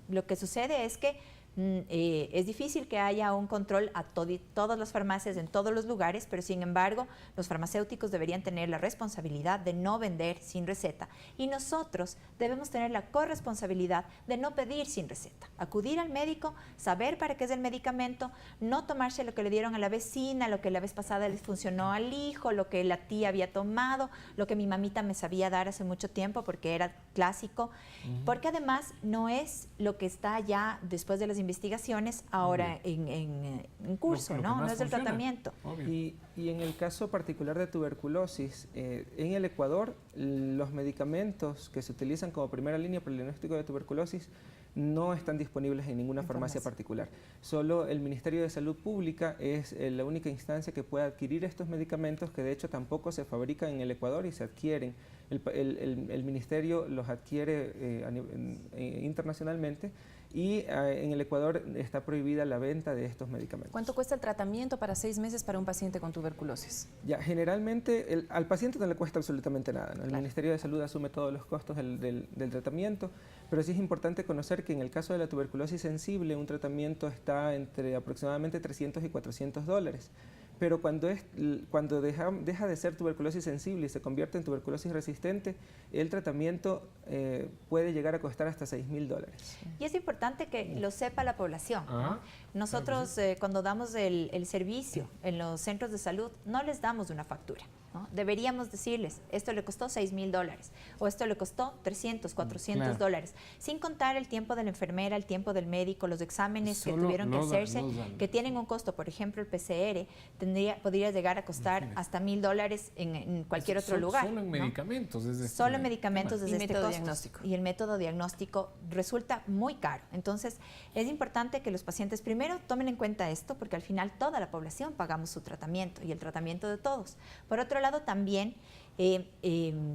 Lo que sucede es que es difícil que haya un control a todas las farmacias en todos los lugares, pero sin embargo los farmacéuticos deberían tener la responsabilidad de no vender sin receta y nosotros debemos tener la corresponsabilidad de no pedir sin receta, acudir al médico, saber para qué es el medicamento, no tomarse lo que le dieron a la vecina, lo que la vez pasada les funcionó al hijo, lo que la tía había tomado, lo que mi mamita me sabía dar hace mucho tiempo porque era clásico, porque además no es lo que está ya después de las investigaciones ahora en curso, no es el tratamiento. Y en el caso particular de tuberculosis, en el Ecuador los medicamentos que se utilizan como primera línea para el diagnóstico de tuberculosis no están disponibles en ninguna farmacia particular. Solo el Ministerio de Salud Pública es la única instancia que puede adquirir estos medicamentos, que de hecho tampoco se fabrican en el Ecuador y se adquieren. El Ministerio los adquiere internacionalmente y en el Ecuador está prohibida la venta de estos medicamentos. ¿Cuánto cuesta el tratamiento para 6 meses para un paciente con tuberculosis? Ya, generalmente al paciente no le cuesta absolutamente nada, ¿no? El Ministerio de Salud asume todos los costos del tratamiento, pero sí es importante conocer que en el caso de la tuberculosis sensible un tratamiento está entre aproximadamente $300 y $400. Pero cuando deja de ser tuberculosis sensible y se convierte en tuberculosis resistente, el tratamiento puede llegar a costar hasta $6.000. Y es importante que lo sepa la población, ¿no? Nosotros cuando damos el servicio en los centros de salud no les damos una factura, ¿no? Deberíamos decirles, esto le costó $6,000 o esto le costó 300, 400 Claro. dólares, sin contar el tiempo de la enfermera, el tiempo del médico, los exámenes que tuvieron que hacerse, que tienen un costo. Por ejemplo, el PCR podría llegar a costar hasta $1,000 en cualquier otro lugar. Solo en ¿no? medicamentos. Solo en medicamentos desde este costo. diagnóstico. Y el método diagnóstico resulta muy caro. Entonces, es importante que los pacientes primero tomen en cuenta esto, porque al final toda la población pagamos su tratamiento y el tratamiento de todos. Por otro lado, también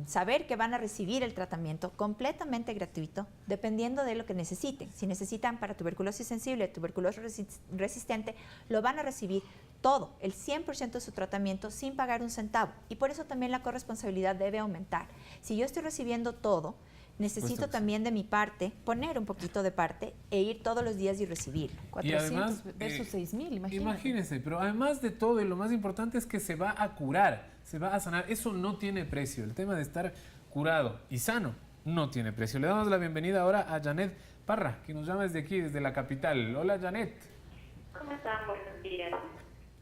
saber que van a recibir el tratamiento completamente gratuito, dependiendo de lo que necesiten. Si necesitan para tuberculosis sensible, tuberculosis resistente, lo van a recibir todo, el 100% de su tratamiento sin pagar un centavo. Y por eso también la corresponsabilidad debe aumentar. Si yo estoy recibiendo todo, necesito también de mi parte poner un poquito de parte e ir todos los días y recibirlo. 400 versus 6,000, imagínate. Imagínense, pero además de todo, y lo más importante es que se va a curar, se va a sanar. Eso no tiene precio. El tema de estar curado y sano no tiene precio. Le damos la bienvenida ahora a Janet Parra, que nos llama desde aquí, desde la capital. Hola, Janet. ¿Cómo están? Buenos días.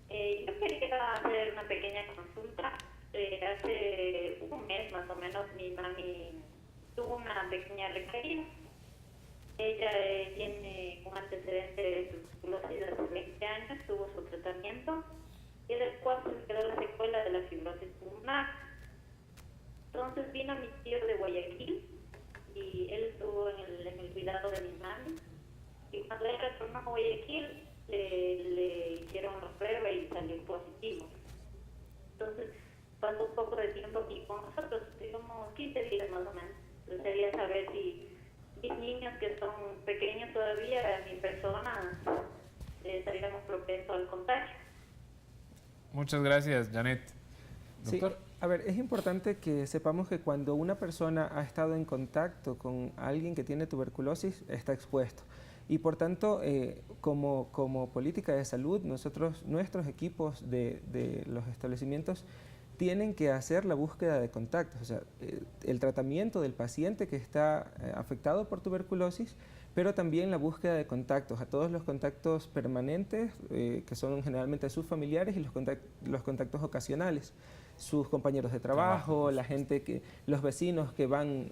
Yo quería hacer una pequeña consulta. Hace un mes más o menos mi mami tuvo una pequeña recaída. Ella tiene un antecedente de tuberculosis hace 20 años, tuvo su tratamiento y después se quedó la secuela de la fibrosis pulmonar. Entonces vino mi tío de Guayaquil y él estuvo en el cuidado de mi mami. Y cuando él retornó a Guayaquil, le hicieron la prueba y salió positivo. Entonces pasó un poco de tiempo aquí con nosotros, digamos 15 días más o menos. Entonces quería saber si mis niños que son pequeños todavía, mi persona, estaríamos propensos al contagio. Muchas gracias, Janet. Doctor. Sí, a ver, es importante que sepamos que cuando una persona ha estado en contacto con alguien que tiene tuberculosis, está expuesto. Y por tanto, como política de salud, nuestros equipos de los establecimientos tienen que hacer la búsqueda de contactos, o sea, el tratamiento del paciente que está afectado por tuberculosis, pero también la búsqueda de contactos, a todos los contactos permanentes, que son generalmente sus familiares, y los contactos ocasionales, sus compañeros de trabajo, la gente los vecinos que van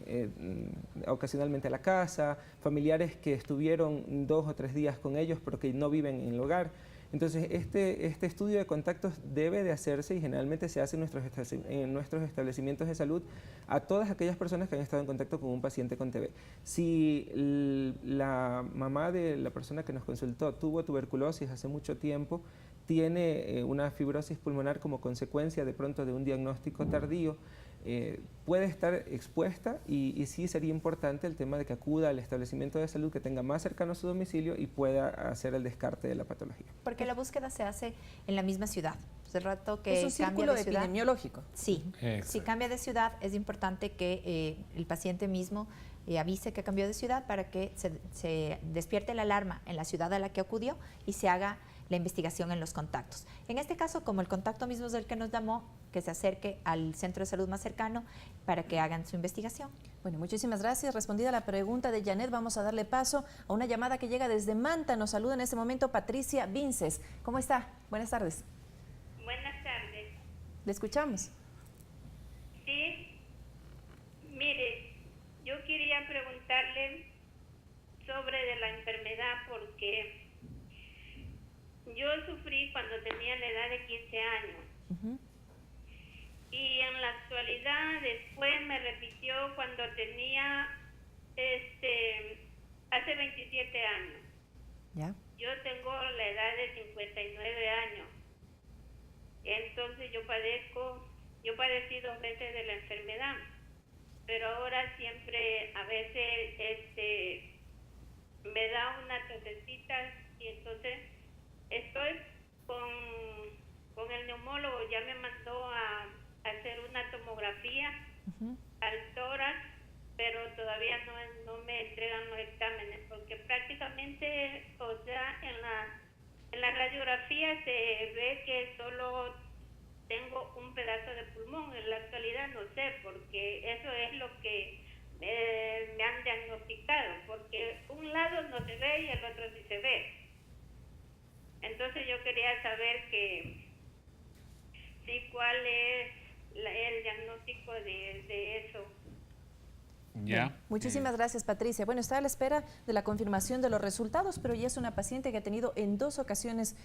ocasionalmente a la casa, familiares que estuvieron 2 o 3 días con ellos pero que no viven en el hogar. Entonces, este estudio de contactos debe de hacerse y generalmente se hace en nuestros establecimientos de salud a todas aquellas personas que han estado en contacto con un paciente con TB. Si la mamá de la persona que nos consultó tuvo tuberculosis hace mucho tiempo, tiene una fibrosis pulmonar como consecuencia de pronto de un diagnóstico tardío, puede estar expuesta y sí sería importante el tema de que acuda al establecimiento de salud que tenga más cercano a su domicilio y pueda hacer el descarte de la patología. Porque la búsqueda se hace en la misma ciudad. Hace rato que es un círculo epidemiológico. Sí, si cambia de ciudad es importante que el paciente mismo avise que cambió de ciudad para que se despierte la alarma en la ciudad a la que acudió y se haga la investigación en los contactos. En este caso, como el contacto mismo es el que nos llamó, que se acerque al centro de salud más cercano para que hagan su investigación. Bueno, muchísimas gracias. Respondida la pregunta de Janet, vamos a darle paso a una llamada que llega desde Manta. Nos saluda en este momento Patricia Vinces. ¿Cómo está? Buenas tardes. Buenas tardes. Le escuchamos. Sí, mire, yo quería preguntarle sobre de la enfermedad porque yo sufrí cuando tenía la edad de 15 años. Y en la actualidad después me repitió cuando tenía hace 27 años. ¿Ya? Yo tengo la edad de 59 años. Entonces yo padecí 2 veces de la enfermedad. Pero ahora siempre a veces me da una tosecita y entonces estoy con el neumólogo, ya me mandó a hacer una tomografía al tórax, pero todavía no me entregan los exámenes porque prácticamente, o sea, en la radiografía se ve que solo tengo un pedazo de pulmón. En la actualidad no sé, porque eso es lo que me han diagnosticado, porque un lado no se ve y el otro sí se ve. Entonces yo quería saber que sí, cuál es el diagnóstico de eso. Bien. Muchísimas gracias, Patricia. Bueno, está a la espera de la confirmación de los resultados, pero ya es una paciente que ha tenido en 2 ocasiones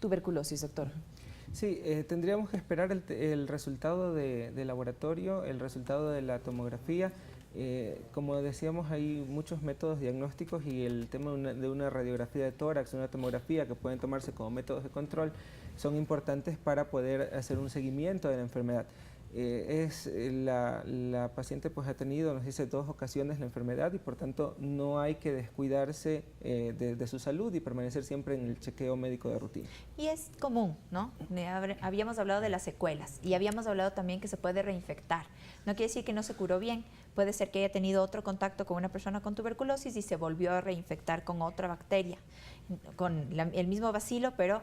tuberculosis, doctor. Sí, tendríamos que esperar el resultado de laboratorio, el resultado de la tomografía. Como decíamos, hay muchos métodos diagnósticos y el tema de una radiografía de tórax, una tomografía que pueden tomarse como métodos de control, son importantes para poder hacer un seguimiento de la enfermedad. La paciente pues ha tenido, nos dice, 2 ocasiones la enfermedad y por tanto no hay que descuidarse de su salud y permanecer siempre en el chequeo médico de rutina. Y es común, ¿no? Habíamos hablado de las secuelas y habíamos hablado también que se puede reinfectar. No quiere decir que no se curó bien, puede ser que haya tenido otro contacto con una persona con tuberculosis y se volvió a reinfectar con otra bacteria, con el mismo bacilo pero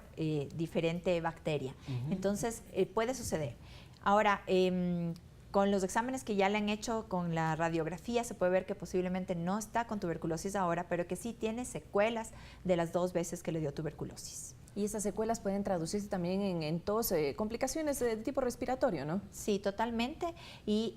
diferente bacteria. Entonces puede suceder. Ahora, con los exámenes que ya le han hecho con la radiografía, se puede ver que posiblemente no está con tuberculosis ahora, pero que sí tiene secuelas de las 2 veces que le dio tuberculosis. Y esas secuelas pueden traducirse también en tos, complicaciones de tipo respiratorio, ¿no? Sí, totalmente. Y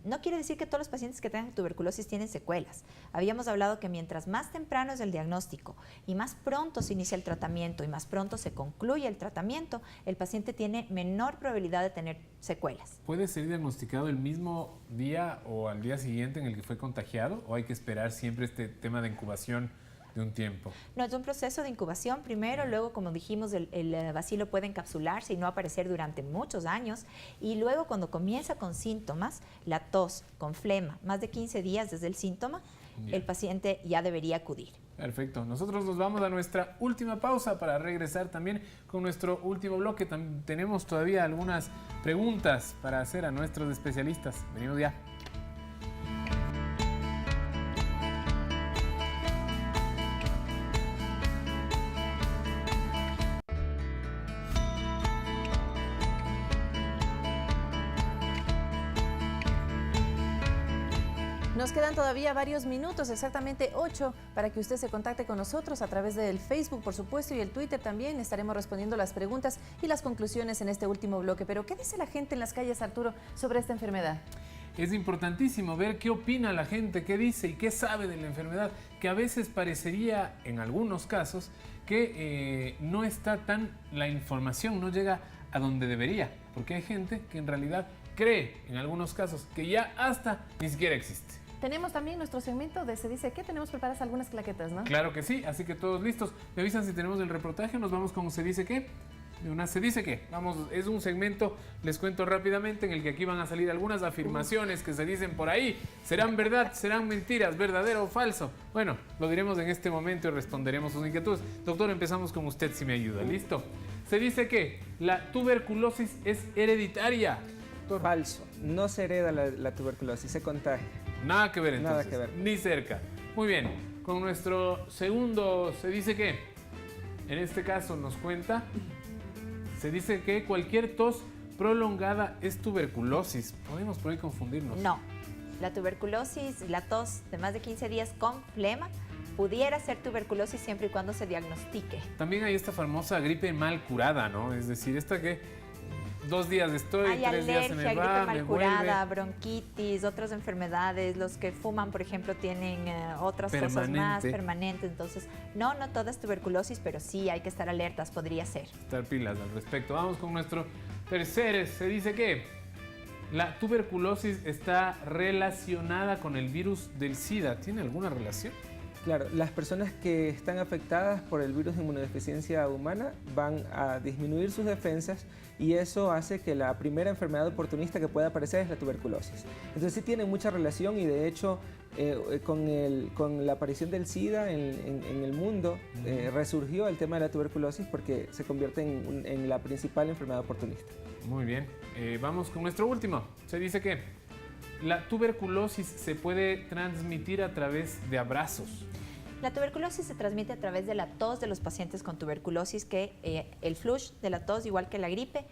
no quiere decir que todos los pacientes que tengan tuberculosis tienen secuelas. Habíamos hablado que mientras más temprano es el diagnóstico y más pronto se inicia el tratamiento y más pronto se concluye el tratamiento, el paciente tiene menor probabilidad de tener secuelas. ¿Puede ser diagnosticado el mismo día o al día siguiente en el que fue contagiado o hay que esperar siempre este tema de incubación de un tiempo? No, es un proceso de incubación primero, luego, como dijimos, el bacilo puede encapsularse y no aparecer durante muchos años, y luego cuando comienza con síntomas, la tos con flema, más de 15 días desde el síntoma, el paciente ya debería acudir. Perfecto. Nosotros nos vamos a nuestra última pausa para regresar también con nuestro último bloque. Tenemos todavía algunas preguntas para hacer a nuestros especialistas. Venimos ya. Nos quedan todavía varios minutos, exactamente 8, para que usted se contacte con nosotros a través del Facebook, por supuesto, y el Twitter también. Estaremos respondiendo las preguntas y las conclusiones en este último bloque. Pero, ¿qué dice la gente en las calles, Arturo, sobre esta enfermedad? Es importantísimo ver qué opina la gente, qué dice y qué sabe de la enfermedad, que a veces parecería, en algunos casos, que no está la información no llega a donde debería, porque hay gente que en realidad cree, en algunos casos, que ya hasta ni siquiera existe. Tenemos también nuestro segmento de Se Dice Qué. Tenemos preparadas algunas claquetas, ¿no? Claro que sí, así que todos listos. Me avisan si tenemos el reportaje, nos vamos con Se Dice Qué. De una Se Dice Qué. Vamos, es un segmento, les cuento rápidamente, en el que aquí van a salir algunas afirmaciones que se dicen por ahí. ¿Serán verdad? ¿Serán mentiras? ¿Verdadero o falso? Bueno, lo diremos en este momento y responderemos sus inquietudes. Doctor, empezamos con usted si me ayuda. ¿Listo? Se dice que la tuberculosis es hereditaria. Falso. No se hereda la tuberculosis, se contagia. Nada que ver entonces. Nada que ver. Ni cerca. Muy bien. Con nuestro segundo se dice que, en este caso nos cuenta, se dice que cualquier tos prolongada es tuberculosis. Podemos por ahí confundirnos. No. La tuberculosis, la tos de más de 15 días con flema, pudiera ser tuberculosis siempre y cuando se diagnostique. También hay esta famosa gripe mal curada, ¿no? Es decir, esta que 2 días estoy, hay 3 días se me alergia, va, gripe me mal curada, vuelve. bronquitis, otras enfermedades. Los que fuman, por ejemplo, tienen otras cosas más permanentes. Entonces, no toda es tuberculosis, pero sí hay que estar alertas, podría ser. Estar pilas al respecto. Vamos con nuestro tercer. Se dice que la tuberculosis está relacionada con el virus del SIDA. ¿Tiene alguna relación? Claro, las personas que están afectadas por el virus de inmunodeficiencia humana van a disminuir sus defensas y eso hace que la primera enfermedad oportunista que pueda aparecer es la tuberculosis. Entonces sí tiene mucha relación y de hecho con la aparición del SIDA en el mundo resurgió el tema de la tuberculosis porque se convierte en la principal enfermedad oportunista. Muy bien, vamos con nuestro último. Se dice que la tuberculosis se puede transmitir a través de abrazos. La tuberculosis se transmite a través de la tos de los pacientes con tuberculosis, que el flush de la tos, igual que la gripe,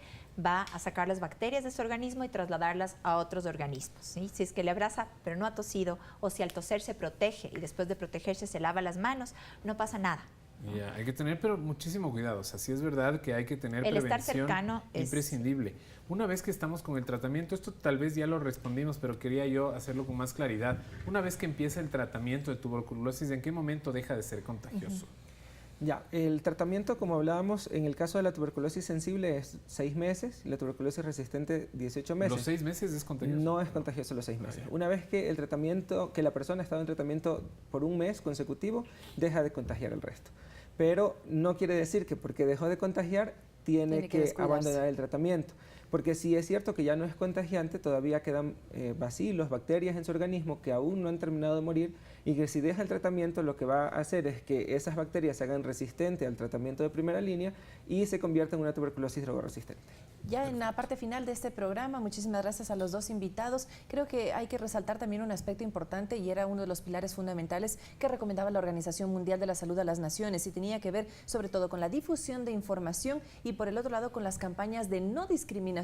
va a sacar las bacterias de su organismo y trasladarlas a otros organismos, ¿sí? Si es que le abraza pero no ha tosido, o si al toser se protege y después de protegerse se lava las manos, no pasa nada. Ya, hay que tener pero muchísimo cuidado. O sea, sí es verdad que hay que tener el prevención estar cercano imprescindible. Una vez que estamos con el tratamiento, esto tal vez ya lo respondimos, pero quería yo hacerlo con más claridad. Una vez que empieza el tratamiento de tuberculosis, ¿en qué momento deja de ser contagioso? Ya, el tratamiento, como hablábamos, en el caso de la tuberculosis sensible es 6 meses, la tuberculosis resistente 18 meses. ¿Los 6 meses es contagioso? No es contagioso los 6 meses. Una vez que el tratamiento, que la persona ha estado en tratamiento por un mes consecutivo, deja de contagiar el resto. Pero no quiere decir que porque dejó de contagiar tiene que abandonar el tratamiento. Porque sí es cierto que ya no es contagiante, todavía quedan bacilos, bacterias en su organismo que aún no han terminado de morir y que si deja el tratamiento lo que va a hacer es que esas bacterias se hagan resistentes al tratamiento de primera línea y se convierta en una tuberculosis drogoresistente. Ya en la parte final de este programa, muchísimas gracias a los dos invitados. Creo que hay que resaltar también un aspecto importante y era uno de los pilares fundamentales que recomendaba la Organización Mundial de la Salud a las naciones y tenía que ver sobre todo con la difusión de información y por el otro lado con las campañas de no discriminación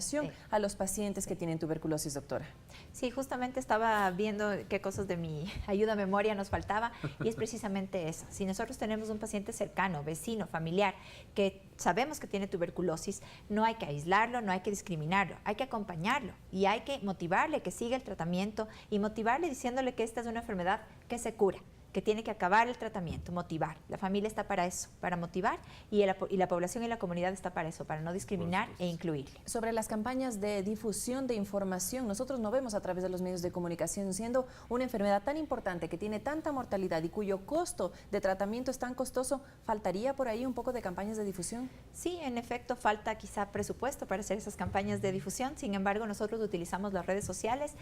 a los pacientes que tienen tuberculosis, doctora. Sí, justamente estaba viendo qué cosas de mi ayuda a memoria nos faltaba y es precisamente eso. Si nosotros tenemos un paciente cercano, vecino, familiar, que sabemos que tiene tuberculosis, no hay que aislarlo, no hay que discriminarlo, hay que acompañarlo y hay que motivarle que siga el tratamiento y motivarle diciéndole que esta es una enfermedad que se cura, que tiene que acabar el tratamiento, motivar. La familia está para eso, para motivar y la población y la comunidad está para eso, para no discriminar e incluir. Sobre las campañas de difusión de información, nosotros no vemos a través de los medios de comunicación, siendo una enfermedad tan importante que tiene tanta mortalidad y cuyo costo de tratamiento es tan costoso, ¿faltaría por ahí un poco de campañas de difusión? Sí, en efecto, falta quizá presupuesto para hacer esas campañas de difusión. Sin embargo, nosotros utilizamos las redes sociales.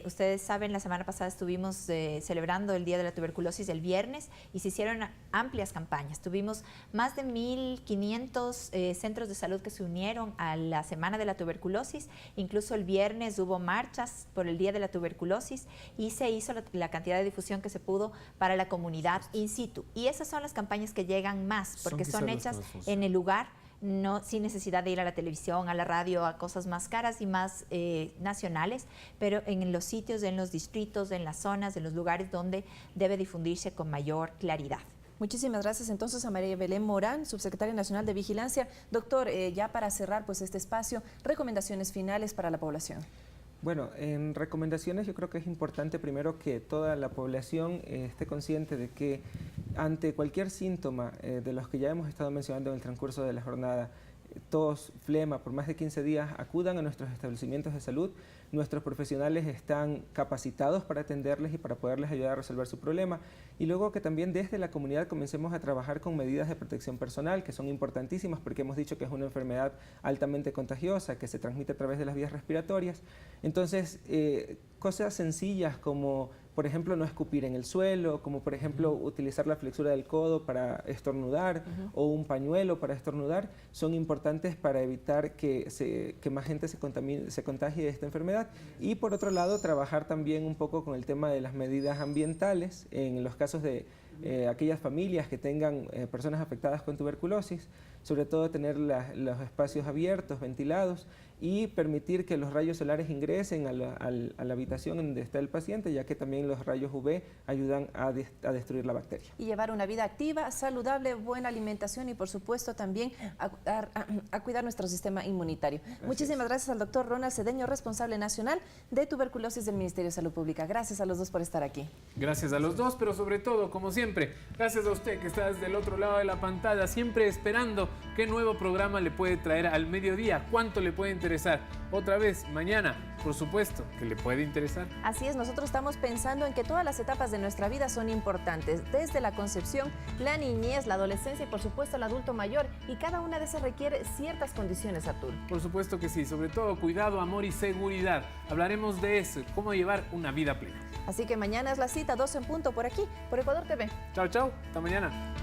Ustedes saben, la semana pasada estuvimos celebrando el Día de la Tuberculosis el viernes y se hicieron amplias campañas. Tuvimos más de 1.500 centros de salud que se unieron a la Semana de la Tuberculosis. Incluso el viernes hubo marchas por el Día de la Tuberculosis y se hizo la cantidad de difusión que se pudo para la comunidad in situ. Y esas son las campañas que llegan más, porque son hechas en el lugar, no sin necesidad de ir a la televisión, a la radio, a cosas más caras y más nacionales, pero en los sitios, en los distritos, en las zonas, en los lugares donde debe difundirse con mayor claridad. Muchísimas gracias entonces a María Belén Morán, subsecretaria nacional de Vigilancia. Doctor, ya para cerrar pues este espacio, recomendaciones finales para la población. Bueno, en recomendaciones yo creo que es importante primero que toda la población esté consciente de que ante cualquier síntoma de los que ya hemos estado mencionando en el transcurso de la jornada, tos, flema por más de 15 días, acudan a nuestros establecimientos de salud. Nuestros profesionales están capacitados para atenderles y para poderles ayudar a resolver su problema. Y luego que también desde la comunidad comencemos a trabajar con medidas de protección personal, que son importantísimas porque hemos dicho que es una enfermedad altamente contagiosa, que se transmite a través de las vías respiratorias. Entonces, cosas sencillas como, por ejemplo, no escupir en el suelo, como por ejemplo utilizar la flexura del codo para estornudar o un pañuelo para estornudar, son importantes para evitar que más gente se contagie de esta enfermedad. Y por otro lado, trabajar también un poco con el tema de las medidas ambientales en los casos de aquellas familias que tengan personas afectadas con tuberculosis, sobre todo tener los espacios abiertos, ventilados y permitir que los rayos solares ingresen a la habitación donde está el paciente, ya que también los rayos UV ayudan a destruir la bacteria. Y llevar una vida activa, saludable, buena alimentación y por supuesto también a cuidar nuestro sistema inmunitario. Muchísimas gracias al doctor Ronald Cedeño, responsable nacional de tuberculosis del Ministerio de Salud Pública. Gracias a los dos por estar aquí. Gracias a los dos, pero sobre todo, como siempre, gracias a usted que está desde el otro lado de la pantalla, siempre esperando qué nuevo programa le puede traer al mediodía, cuánto le puede interesar. Otra vez, mañana, por supuesto, que le puede interesar. Así es, nosotros estamos pensando en que todas las etapas de nuestra vida son importantes, desde la concepción, la niñez, la adolescencia y por supuesto el adulto mayor, y cada una de esas requiere ciertas condiciones, Arturo. Por supuesto que sí, sobre todo cuidado, amor y seguridad. Hablaremos de eso, cómo llevar una vida plena. Así que mañana es la cita, 12 en punto, por aquí, por Ecuador TV. Chao, chao, hasta mañana.